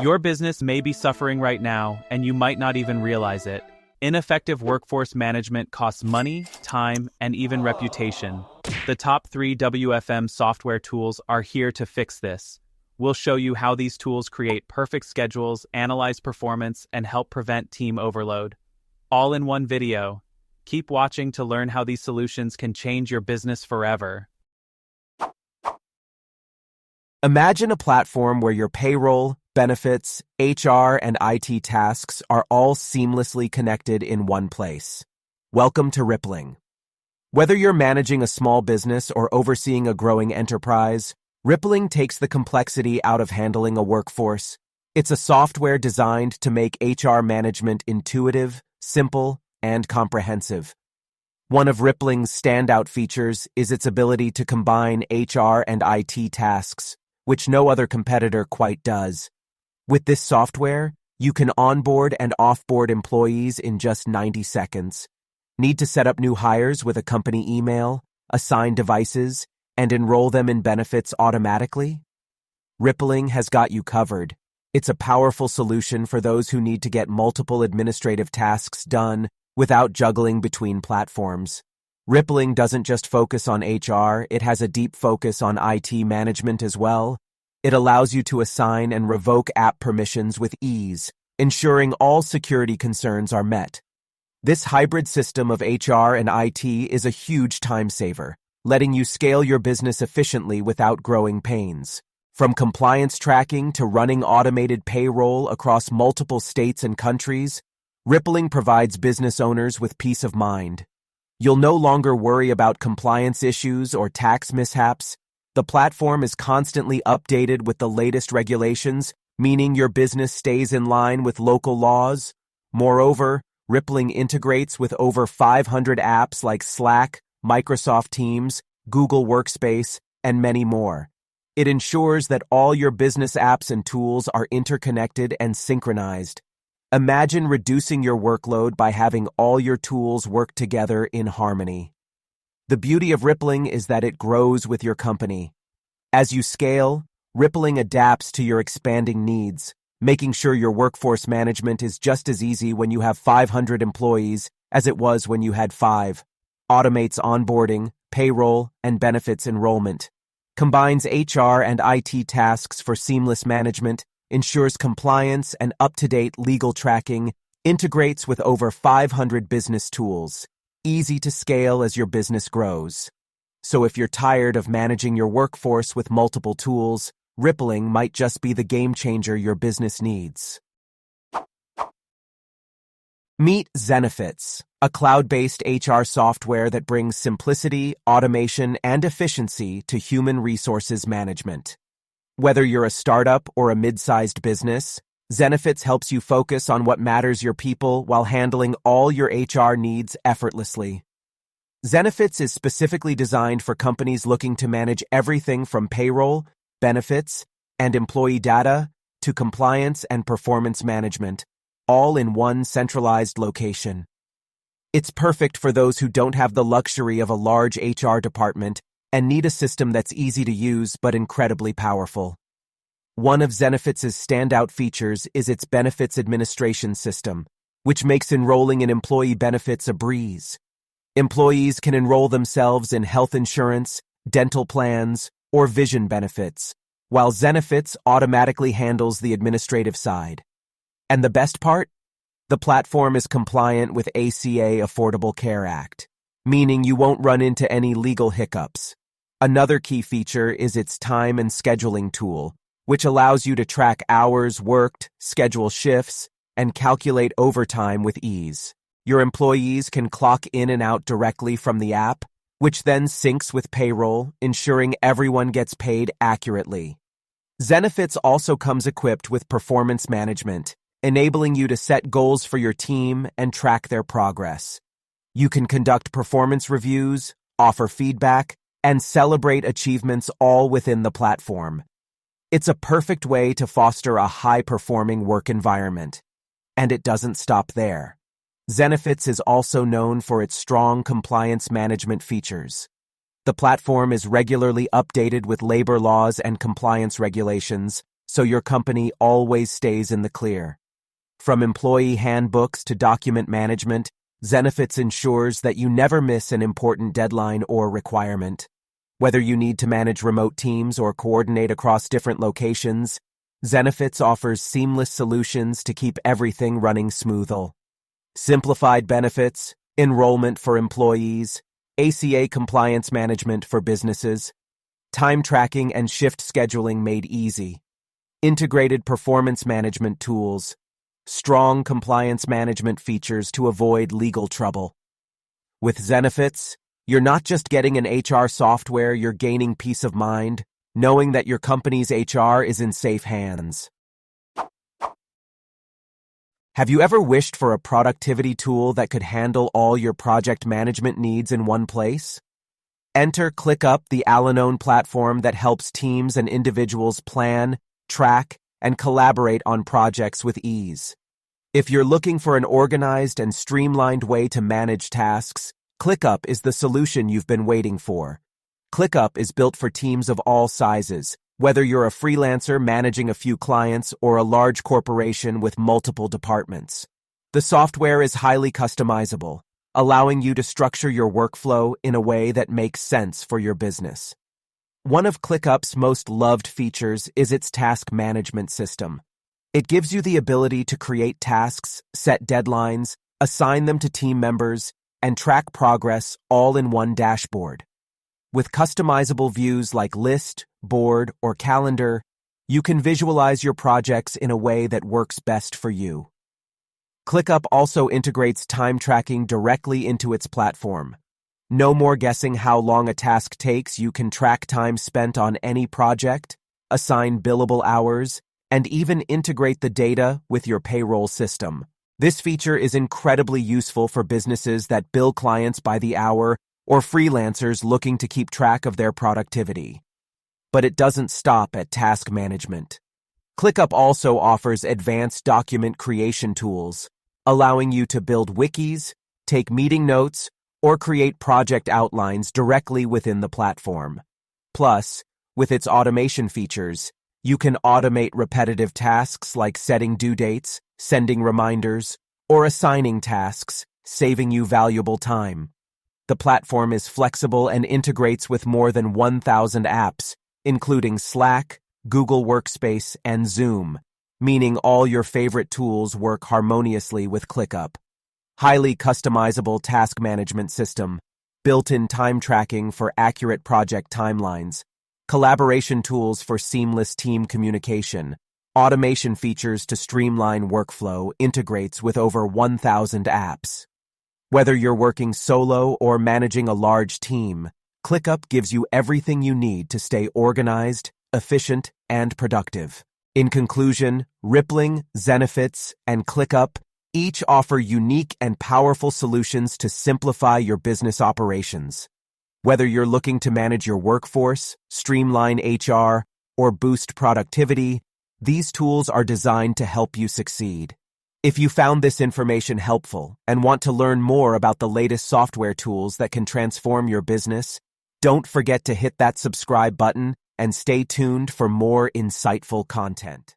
Your business may be suffering right now, and you might not even realize it. Ineffective workforce management costs money, time, and even reputation. The top 3 WFM software tools are here to fix this. We'll show you how these tools create perfect schedules, analyze performance, and help prevent team overload. All in one video. Keep watching to learn how these solutions can change your business forever. Imagine a platform where your payroll, benefits, HR, and IT tasks are all seamlessly connected in one place. Welcome to Rippling. Whether you're managing a small business or overseeing a growing enterprise, Rippling takes the complexity out of handling a workforce. It's a software designed to make HR management intuitive, simple, and comprehensive. One of Rippling's standout features is its ability to combine HR and IT tasks, which no other competitor quite does. With this software, you can onboard and offboard employees in just 90 seconds. Need to set up new hires with a company email, assign devices, and enroll them in benefits automatically? Rippling has got you covered. It's a powerful solution for those who need to get multiple administrative tasks done without juggling between platforms. Rippling doesn't just focus on HR, it has a deep focus on IT management as well. It allows you to assign and revoke app permissions with ease, ensuring all security concerns are met. This hybrid system of HR and IT is a huge time saver, letting you scale your business efficiently without growing pains. From compliance tracking to running automated payroll across multiple states and countries, Rippling provides business owners with peace of mind. You'll no longer worry about compliance issues or tax mishaps. The platform is constantly updated with the latest regulations, meaning your business stays in line with local laws. Moreover, Rippling integrates with over 500 apps like Slack, Microsoft Teams, Google Workspace, and many more. It ensures that all your business apps and tools are interconnected and synchronized. Imagine reducing your workload by having all your tools work together in harmony. The beauty of Rippling is that it grows with your company. As you scale, Rippling adapts to your expanding needs, making sure your workforce management is just as easy when you have 500 employees as it was when you had 5. Automates onboarding, payroll, and benefits enrollment. Combines HR and IT tasks for seamless management, ensures compliance and up-to-date legal tracking, integrates with over 500 business tools. Easy to scale as your business grows. So if you're tired of managing your workforce with multiple tools, Rippling might just be the game changer your business needs. Meet Zenefits, a cloud-based HR software that brings simplicity, automation, and efficiency to human resources management. Whether you're a startup or a mid-sized business, Zenefits helps you focus on what matters your people while handling all your HR needs effortlessly. Zenefits is specifically designed for companies looking to manage everything from payroll, benefits, and employee data to compliance and performance management, all in one centralized location. It's perfect for those who don't have the luxury of a large HR department and need a system that's easy to use but incredibly powerful. One of Zenefits' standout features is its benefits administration system, which makes enrolling in employee benefits a breeze. Employees can enroll themselves in health insurance, dental plans, or vision benefits, while Zenefits automatically handles the administrative side. And the best part? The platform is compliant with ACA Affordable Care Act, meaning you won't run into any legal hiccups. Another key feature is its time and scheduling tool, which allows you to track hours worked, schedule shifts, and calculate overtime with ease. Your employees can clock in and out directly from the app, which then syncs with payroll, ensuring everyone gets paid accurately. Zenefits also comes equipped with performance management, enabling you to set goals for your team and track their progress. You can conduct performance reviews, offer feedback, and celebrate achievements all within the platform. It's a perfect way to foster a high-performing work environment. And it doesn't stop there. Zenefits is also known for its strong compliance management features. The platform is regularly updated with labor laws and compliance regulations, so your company always stays in the clear. From employee handbooks to document management, Zenefits ensures that you never miss an important deadline or requirement. Whether you need to manage remote teams or coordinate across different locations, Zenefits offers seamless solutions to keep everything running smoothly. Simplified benefits, enrollment for employees, ACA compliance management for businesses, time tracking and shift scheduling made easy, integrated performance management tools, strong compliance management features to avoid legal trouble. With Zenefits, you're not just getting an HR software, you're gaining peace of mind, knowing that your company's HR is in safe hands. Have you ever wished for a productivity tool that could handle all your project management needs in one place? Enter ClickUp, the all-in-one platform that helps teams and individuals plan, track, and collaborate on projects with ease. If you're looking for an organized and streamlined way to manage tasks, ClickUp is the solution you've been waiting for. ClickUp is built for teams of all sizes, whether you're a freelancer managing a few clients or a large corporation with multiple departments. The software is highly customizable, allowing you to structure your workflow in a way that makes sense for your business. One of ClickUp's most loved features is its task management system. It gives you the ability to create tasks, set deadlines, assign them to team members, and track progress all in one dashboard. With customizable views like list, board, or calendar, you can visualize your projects in a way that works best for you. ClickUp also integrates time tracking directly into its platform. No more guessing how long a task takes. You can track time spent on any project, assign billable hours, and even integrate the data with your payroll system. This feature is incredibly useful for businesses that bill clients by the hour or freelancers looking to keep track of their productivity. But it doesn't stop at task management. ClickUp also offers advanced document creation tools, allowing you to build wikis, take meeting notes, or create project outlines directly within the platform. Plus, with its automation features, you can automate repetitive tasks like setting due dates, sending reminders, or assigning tasks, saving you valuable time. The platform is flexible and integrates with more than 1,000 apps, including Slack, Google Workspace, and Zoom, meaning all your favorite tools work harmoniously with ClickUp. Highly customizable task management system, built-in time tracking for accurate project timelines, collaboration tools for seamless team communication, automation features to streamline workflow, integrates with over 1,000 apps. Whether you're working solo or managing a large team, ClickUp gives you everything you need to stay organized, efficient, and productive. In conclusion, Rippling, Zenefits, and ClickUp each offer unique and powerful solutions to simplify your business operations. Whether you're looking to manage your workforce, streamline HR, or boost productivity, these tools are designed to help you succeed. If you found this information helpful and want to learn more about the latest software tools that can transform your business, don't forget to hit that subscribe button and stay tuned for more insightful content.